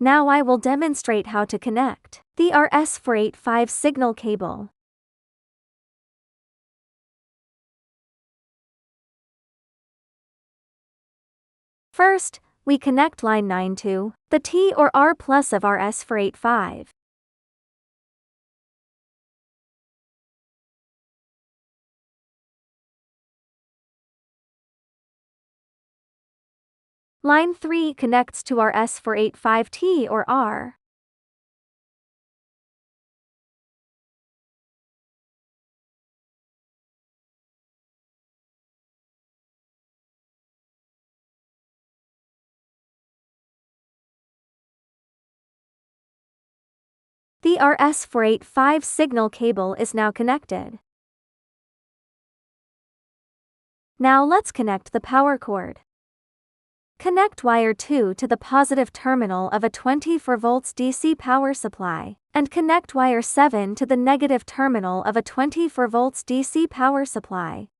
Now I will demonstrate how to connect the RS-485 signal cable. First, we connect line 9 to the T or R plus of RS-485. Line 3 connects to RS-485T or R. The RS-485 signal cable is now connected. Now let's connect the power cord. Connect wire 2 to the positive terminal of a 24 volts DC power supply, and connect wire 7 to the negative terminal of a 24 volts DC power supply.